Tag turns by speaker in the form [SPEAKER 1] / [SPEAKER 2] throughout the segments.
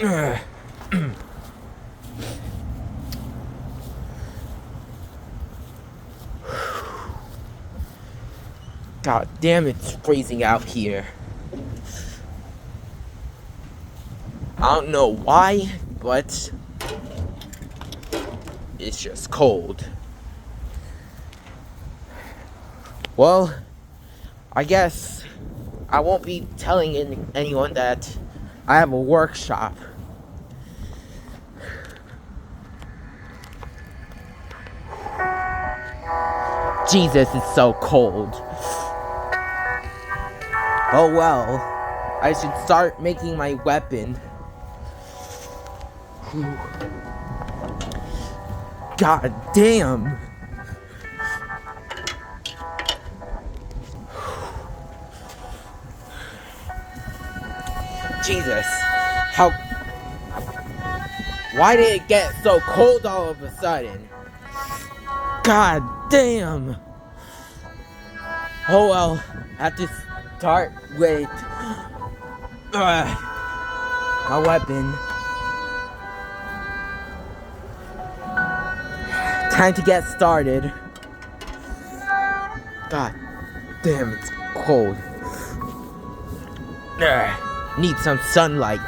[SPEAKER 1] God damn, it's freezing out here. I don't know why, but it's just cold. Well, I guess I won't be telling anyone that I have a workshop. Jesus, it's so cold. Oh well, I should start making my weapon. God damn. Jesus, why did it get so cold all of a sudden? God damn. Oh well, I have to start with my weapon. Time to get started. God damn, it's cold. Need some sunlight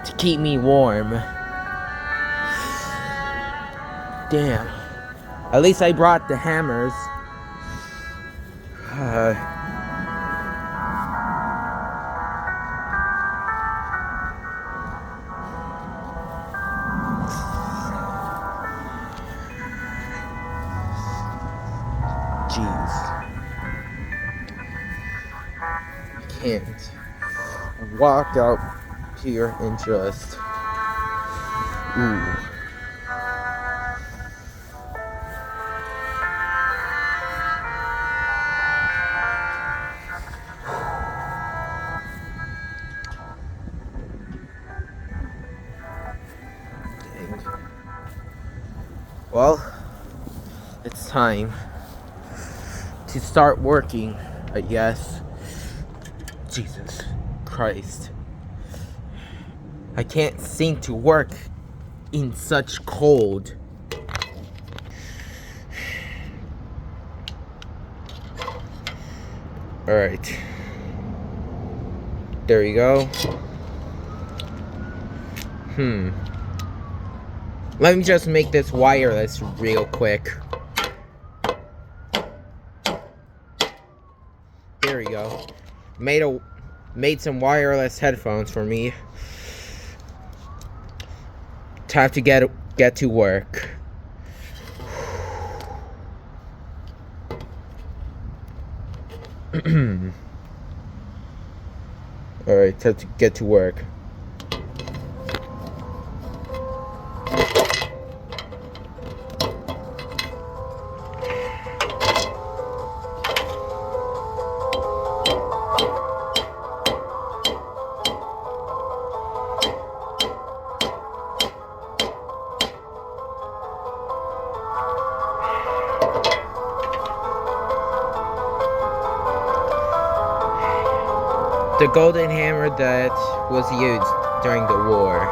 [SPEAKER 1] to keep me warm. Damn. At least I brought the hammers. Jeez. I can't walk out here and just... Ooh. Well, it's time to start working, I guess. Jesus Christ. I can't seem to work in such cold. Alright. There you go. Let me just make this wireless real quick. There we go. Made some wireless headphones for me. Time to get to work. Alright, time to get to work. The golden hammer that was used during the war.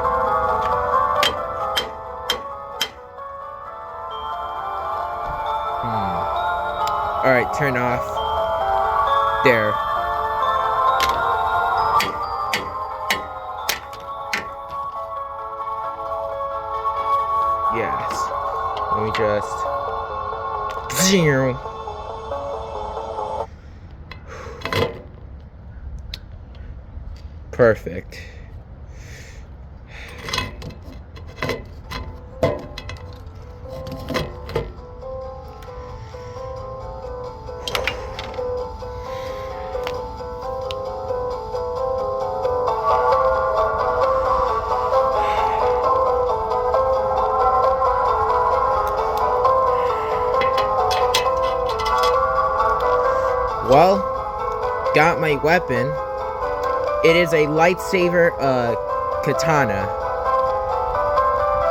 [SPEAKER 1] Alright, turn off. There. Yes. Let me just... Perfect. Well, got my weapon. It is a lightsaber katana.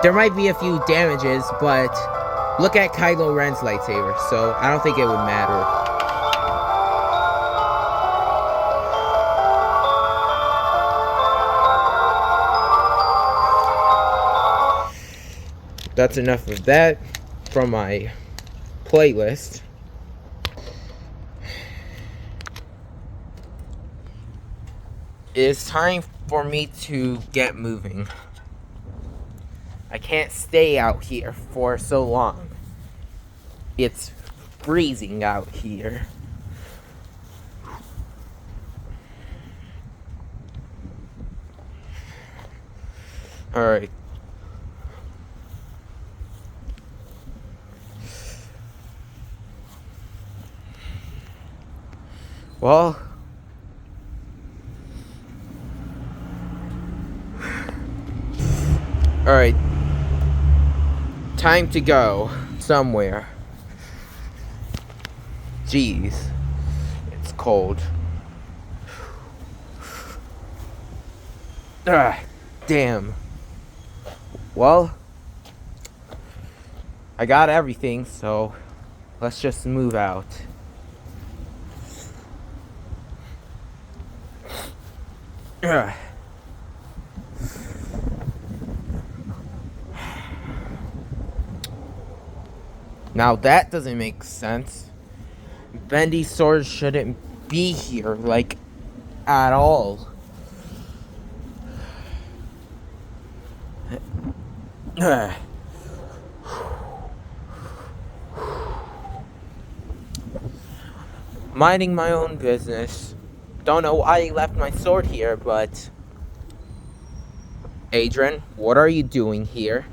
[SPEAKER 1] There might be a few damages, but look at Kylo Ren's lightsaber, so I don't think it would matter. that's enough of that from my playlist. It is time for me to get moving. I can't stay out here for so long. It's freezing out here. Alright. Well, alright. Time to go somewhere. Jeez. It's cold. Damn. Well, I got everything, so let's just move out. Now that doesn't make sense. Bendy sword shouldn't be here, like, at all. Minding my own business. Don't know why he left my sword here, but... Adrian, what are you doing here?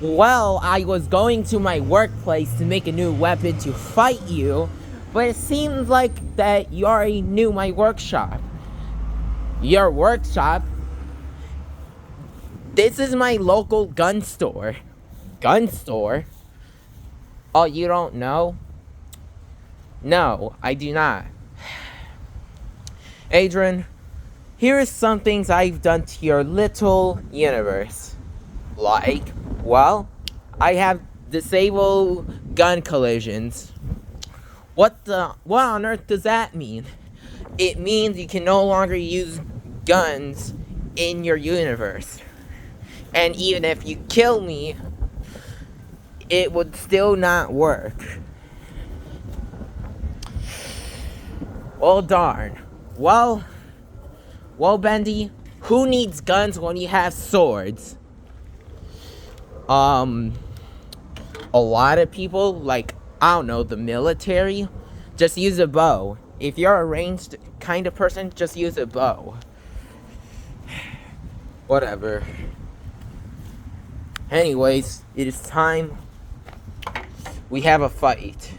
[SPEAKER 1] Well, I was going to my workplace to make a new weapon to fight you, but it seems like that you already knew my workshop. Your workshop? This is my local gun store. Gun store? Oh, you don't know? No, I do not. Adrian, here are some things I've done to your little universe. Like, well, I have disabled gun collisions. What on earth does that mean? It means you can no longer use guns in your universe. And even if you kill me, it would still not work. Well, darn. Well, Bendy, who needs guns when you have swords? A lot of people, like, I don't know, the military, just use a bow. If you're a ranged kind of person, just use a bow. Whatever. Anyways, it is time we have a fight.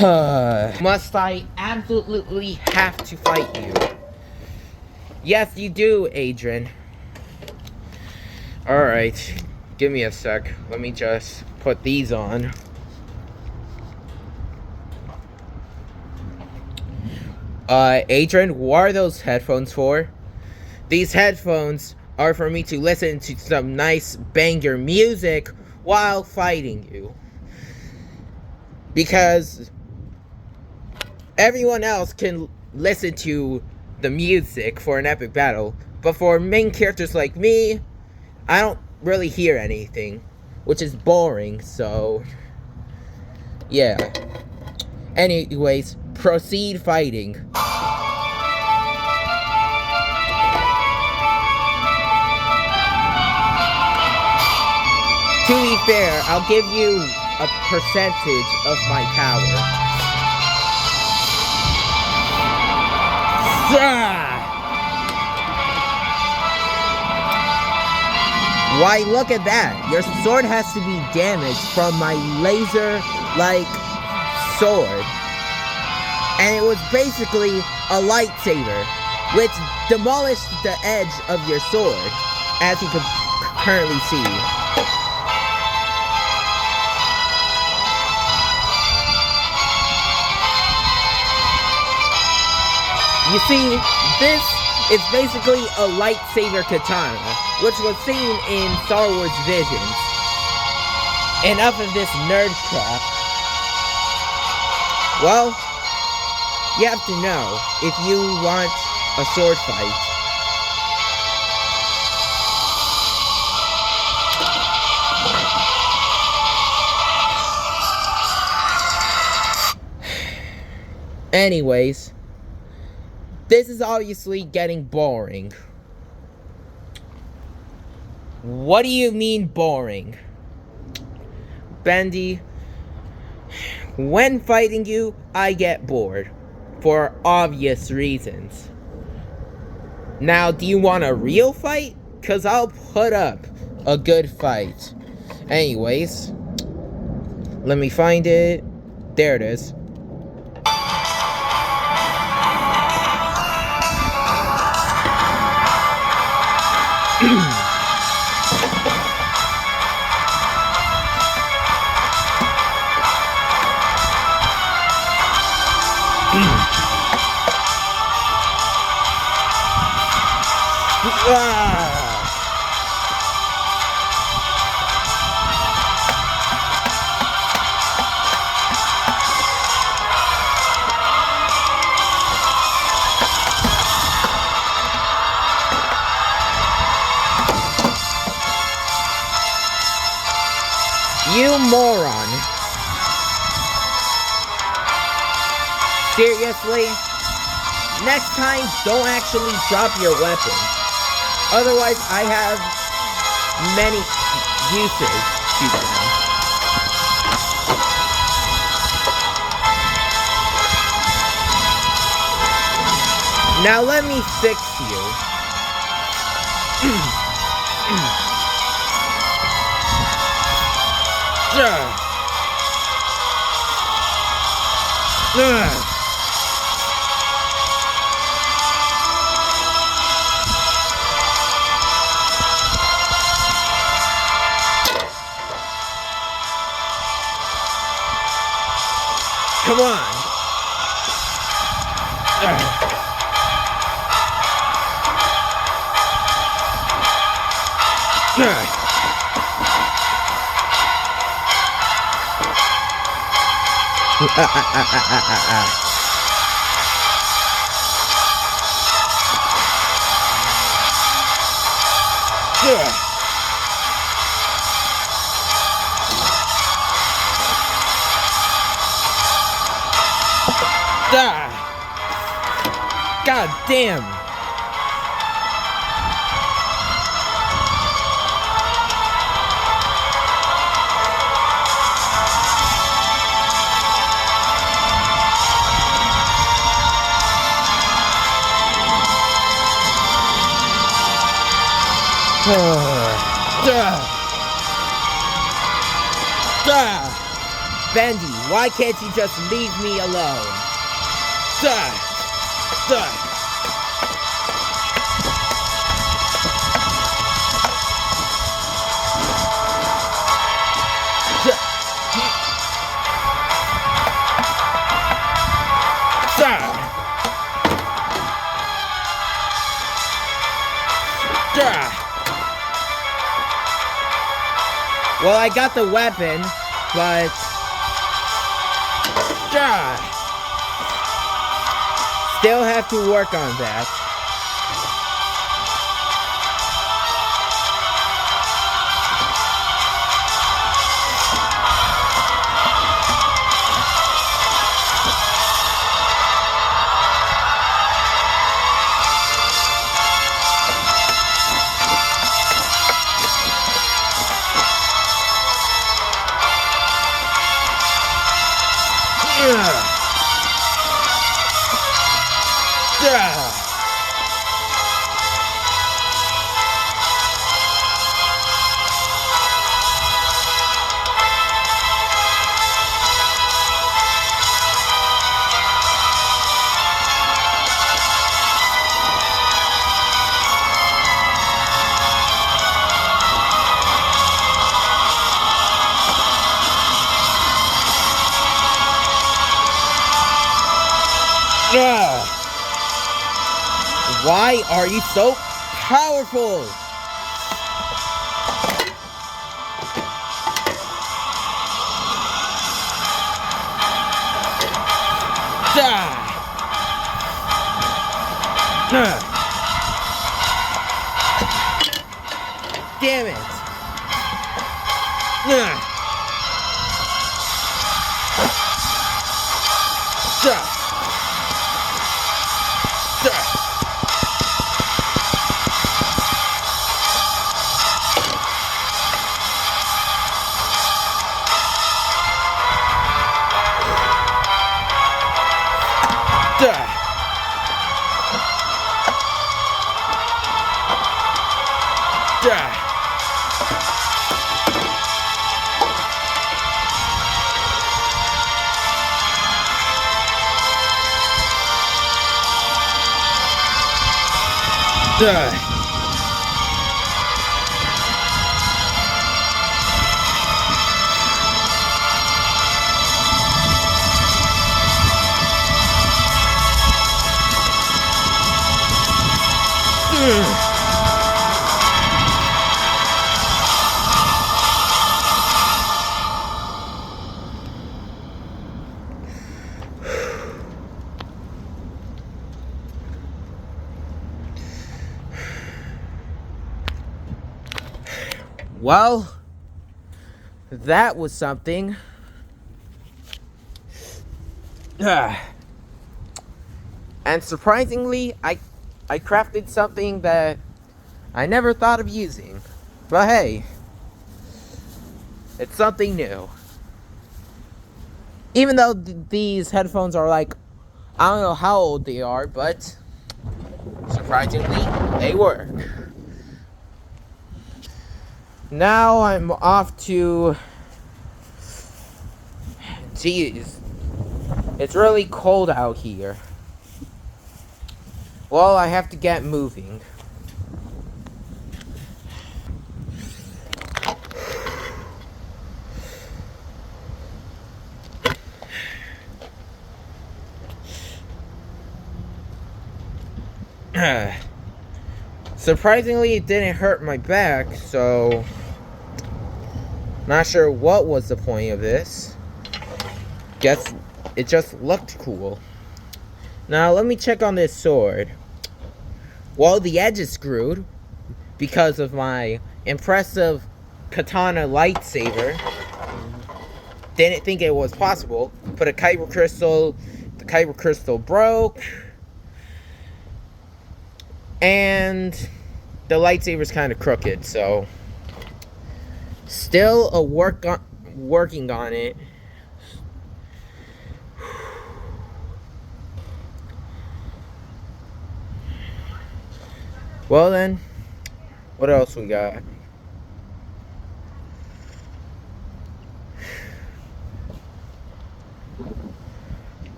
[SPEAKER 1] Must I absolutely have to fight you? Yes, you do, Adrian. Alright, give me a sec. Let me just put these on. Adrian, what are those headphones for? These headphones are for me to listen to some nice banger music while fighting you. Because everyone else can listen to the music for an epic battle, but for main characters like me, I don't really hear anything, which is boring, so yeah. Anyways, proceed fighting. To be fair, I'll give you a percentage of my power. Why, look at that. Your sword has to be damaged from my laser-like sword. And it was basically a lightsaber, which demolished the edge of your sword, as you can currently see. You see, this is basically a lightsaber katana, which was seen in Star Wars Visions. Enough of this nerd crap. Well, you have to know, if you want a sword fight, Anyways, this is obviously getting boring. What do you mean boring? Bendy, when fighting you, I get bored. For obvious reasons. Now, do you want a real fight? Because I'll put up a good fight. Anyways, let me find it. There it is. You moron. Seriously? Next time, don't actually drop your weapon. Otherwise, I have many uses to them. Now let me fix you. Come on. God damn. Bendy, why can't you just leave me alone? Well, I got the weapon, but still have to work on that. Why are you so powerful? Damn it. Ugh. Well, that was something. And surprisingly, I crafted something that I never thought of using. But hey, it's something new. Even though these headphones are like, I don't know how old they are, but surprisingly, they work. Now I'm off to... Jeez. It's really cold out here. Well, I have to get moving. Surprisingly, it didn't hurt my back, so... Not sure what was the point of this. Guess it just looked cool. Now, let me check on this sword. Well, the edge is screwed because of my impressive katana lightsaber. Didn't think it was possible. Put a kyber crystal. The kyber crystal broke. And the lightsaber's kind of crooked, so... Still working on it. Well then, what else we got?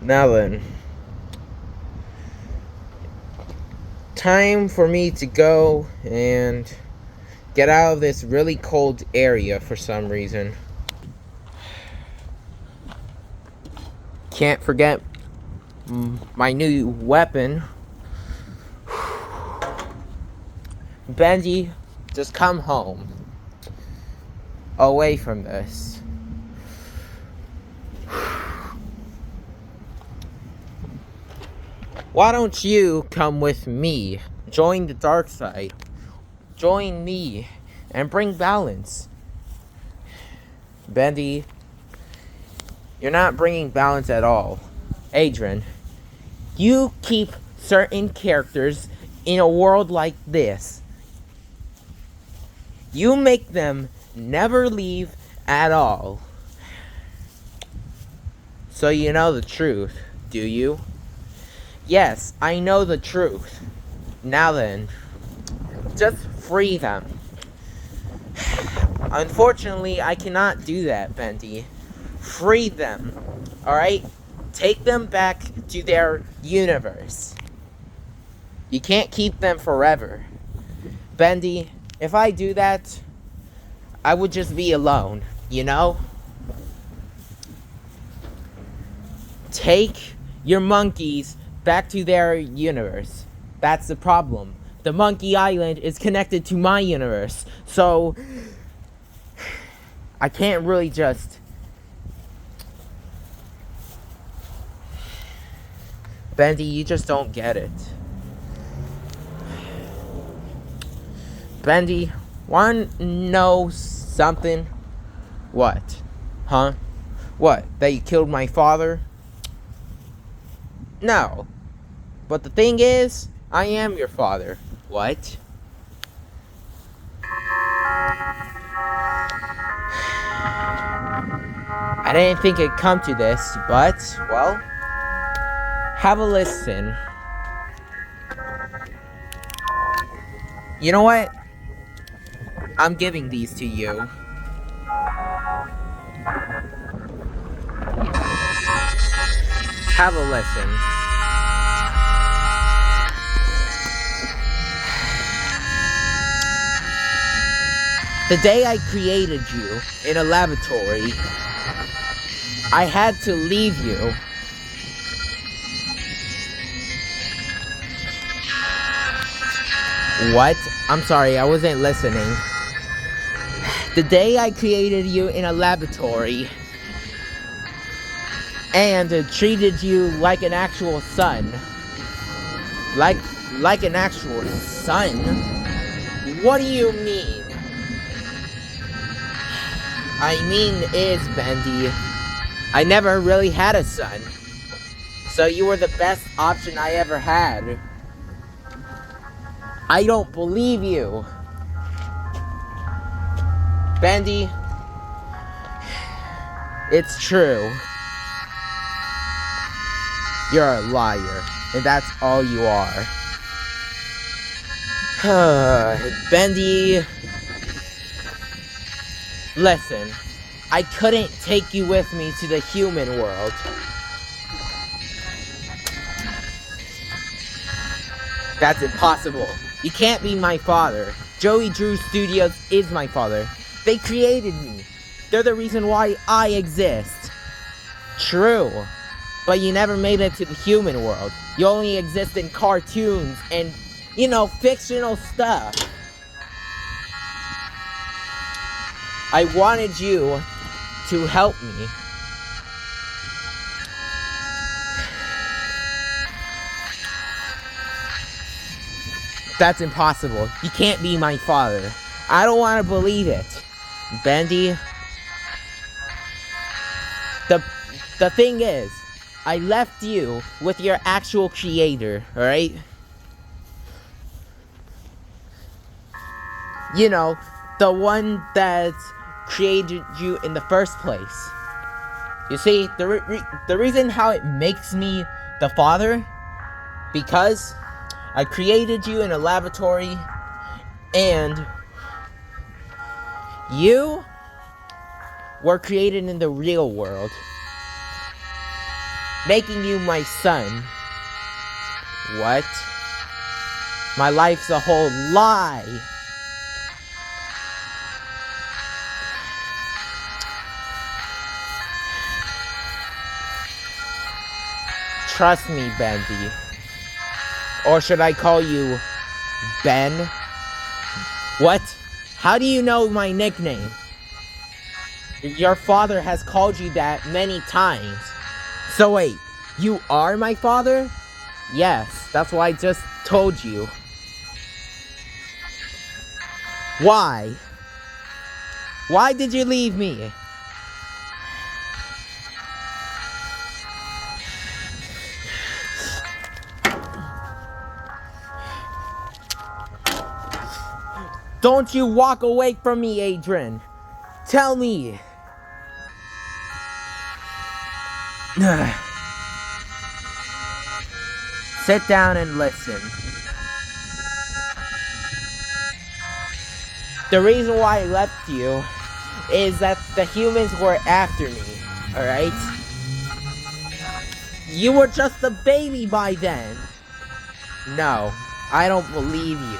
[SPEAKER 1] Now then, time for me to go and get out of this really cold area for some reason. Can't forget my new weapon. Bendy, just come home. Away from this. Why don't you come with me? Join the dark side. Join me and bring balance. Bendy, you're not bringing balance at all. Adrian, you keep certain characters in a world like this. You make them never leave at all. So you know the truth, do you? Yes, I know the truth. Now then, just free them. Unfortunately, I cannot do that, Bendy. Free them, alright? Take them back to their universe. You can't keep them forever. Bendy, if I do that, I would just be alone, you know? Take your monkeys back to their universe. That's the problem. The Monkey Island is connected to my universe, so I can't really just... Bendy, you just don't get it. Bendy, wanna know something? What? Huh? What? That you killed my father? No. But the thing is, I am your father. What? I didn't think it'd come to this, but, well, have a listen. You know what? I'm giving these to you. Have a listen. The day I created you in a laboratory, I had to leave you. What? I'm sorry, I wasn't listening. The day I created you in a laboratory and treated you like an actual son. Like an actual son? What do you mean? I mean is, Bendy, I never really had a son. So you were the best option I ever had. I don't believe you. Bendy, it's true. You're a liar, and that's all you are. Bendy, listen, I couldn't take you with me to the human world. That's impossible. You can't be my father. Joey Drew Studios is my father. They created me. They're the reason why I exist. True. But you never made it to the human world. You only exist in cartoons and, fictional stuff. I wanted you to help me. That's impossible. You can't be my father. I don't want to believe it. Bendy, the thing is, I left you with your actual creator, alright? The one that created you in the first place. You see, the reason how it makes me the father, because I created you in a laboratory, and you were created in the real world, making you my son. What? My life's a whole lie. Trust me, Bendy. Or should I call you Ben? What? How do you know my nickname? Your father has called you that many times. So wait, you are my father? Yes, that's what I just told you. Why? Why did you leave me? Don't you walk away from me, Adrian. Tell me. Sit down and listen. The reason why I left you is that the humans were after me, alright? You were just a baby by then. No, I don't believe you.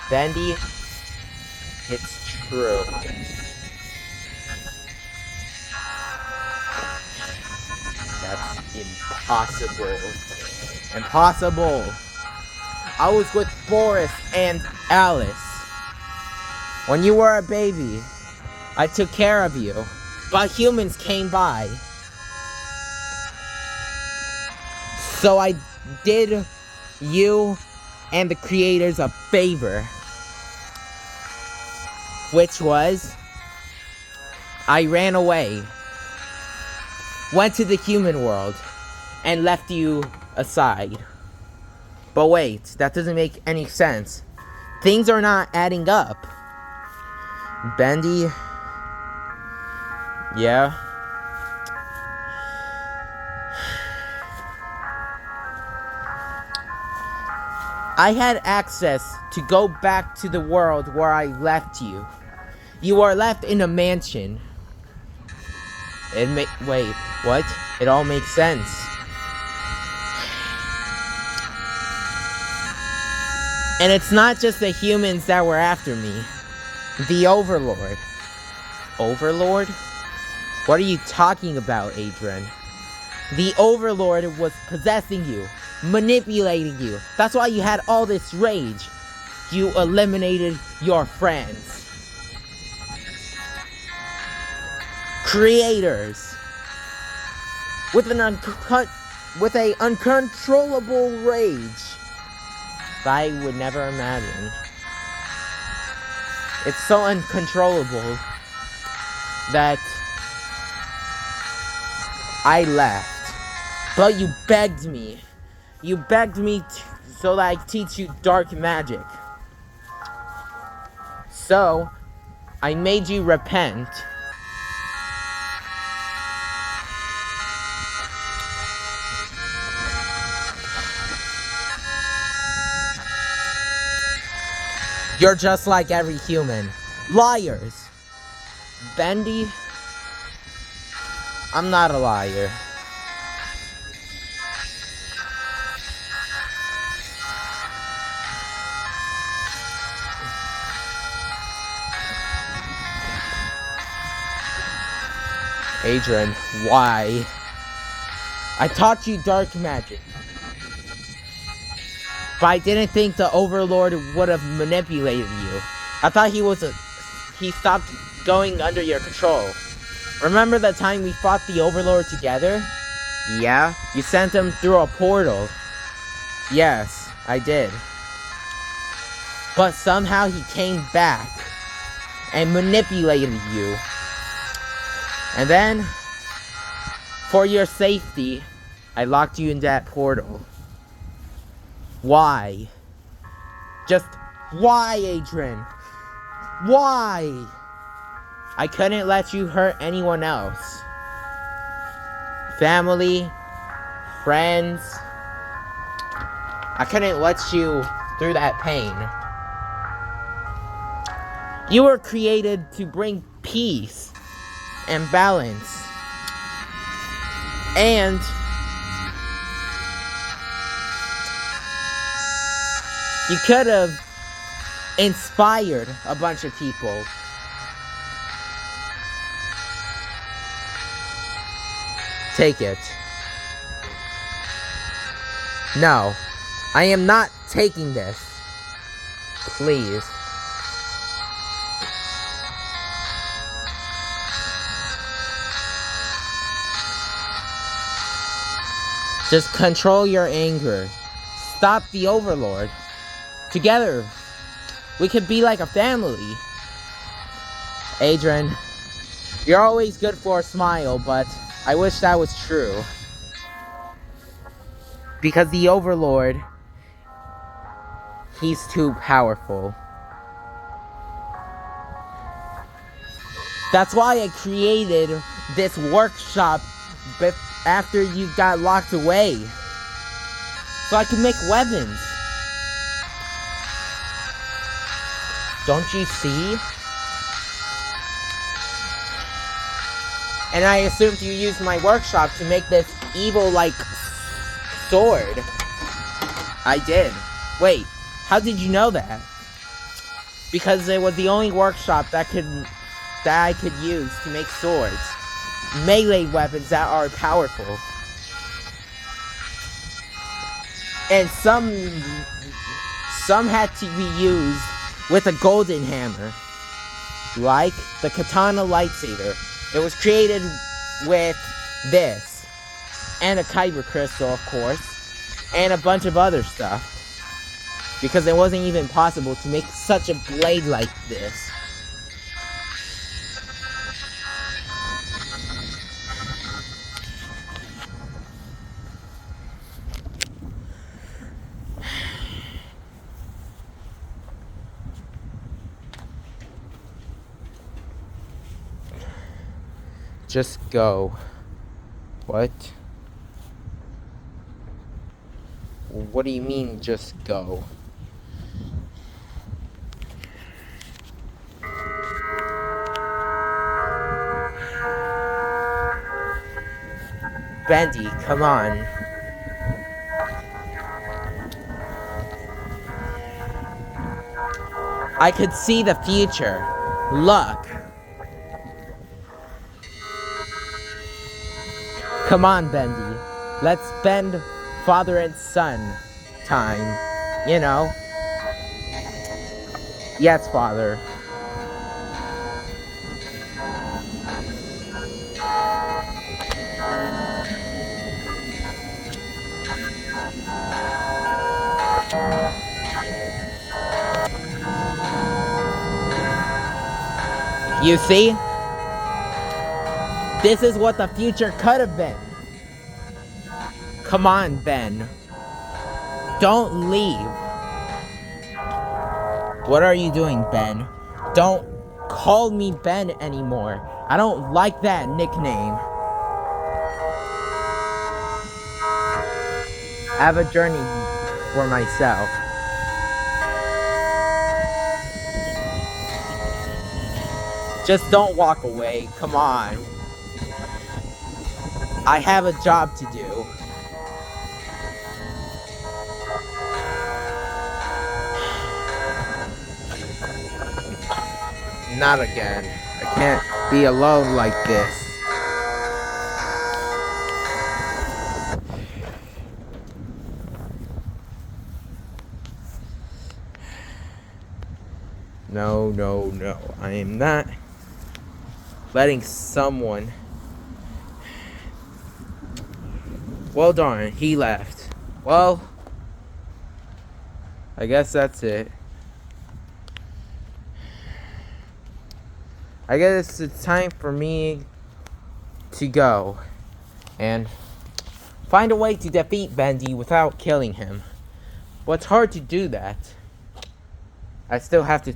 [SPEAKER 1] Bendy, it's true. That's impossible. Impossible. I was with Boris and Alice. When you were a baby, I took care of you. But humans came by. So I did you and the creators a favor. Which was, I ran away, went to the human world, and left you aside. But wait, that doesn't make any sense. Things are not adding up. Bendy? Yeah? I had access to go back to the world where I left you. You are left in a mansion. Wait, what? It all makes sense. And it's not just the humans that were after me. The Overlord. Overlord? What are you talking about, Adrian? The Overlord was possessing you, manipulating you. That's why you had all this rage. You eliminated your friends. Creators. With an uncontrollable rage that I would never imagine. It's so uncontrollable that I left. But you begged me. You begged me so that I teach you dark magic. So, I made you repent. You're just like every human. Liars. Bendy? I'm not a liar. Adrian, why? I taught you dark magic. But I didn't think the Overlord would have manipulated you. I thought he stopped going under your control. Remember the time we fought the Overlord together? Yeah? You sent him through a portal. Yes, I did. But somehow he came back and manipulated you. And then, for your safety, I locked you in that portal. Why? Just why, Adrian? Why? I couldn't let you hurt anyone else. Family, friends. I couldn't let you through that pain. You were created to bring peace and balance. And you could have inspired a bunch of people. Take it. No, I am not taking this. Please. Just control your anger. Stop the Overlord. Together, we could be like a family. Adrian, you're always good for a smile, but I wish that was true. Because the Overlord, he's too powerful. That's why I created this workshop after you got locked away. So I could make weapons. Don't you see? And I assumed you used my workshop to make this evil-like sword. I did. Wait, how did you know that? Because it was the only workshop that I could use to make swords. Melee weapons that are powerful. And some had to be used with a golden hammer. Like the katana lightsaber. It was created with this. And a kyber crystal, of course. And a bunch of other stuff. Because it wasn't even possible to make such a blade like this. Just go. What? What do you mean, just go? Bendy, come on. I could see the future. Look. Come on, Bendy. Let's spend father and son time. You know? Yes, father. You see? This is what the future could have been. Come on, Ben. Don't leave. What are you doing, Ben? Don't call me Ben anymore. I don't like that nickname. I have a journey for myself. Just don't walk away. Come on. I have a job to do. Not again. I can't be alone like this. No, no, no. I am not letting someone... Well, darn, he left. Well, I guess that's it. I guess it's time for me to go and find a way to defeat Bendy without killing him. But it's hard to do that. I still have to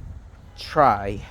[SPEAKER 1] try.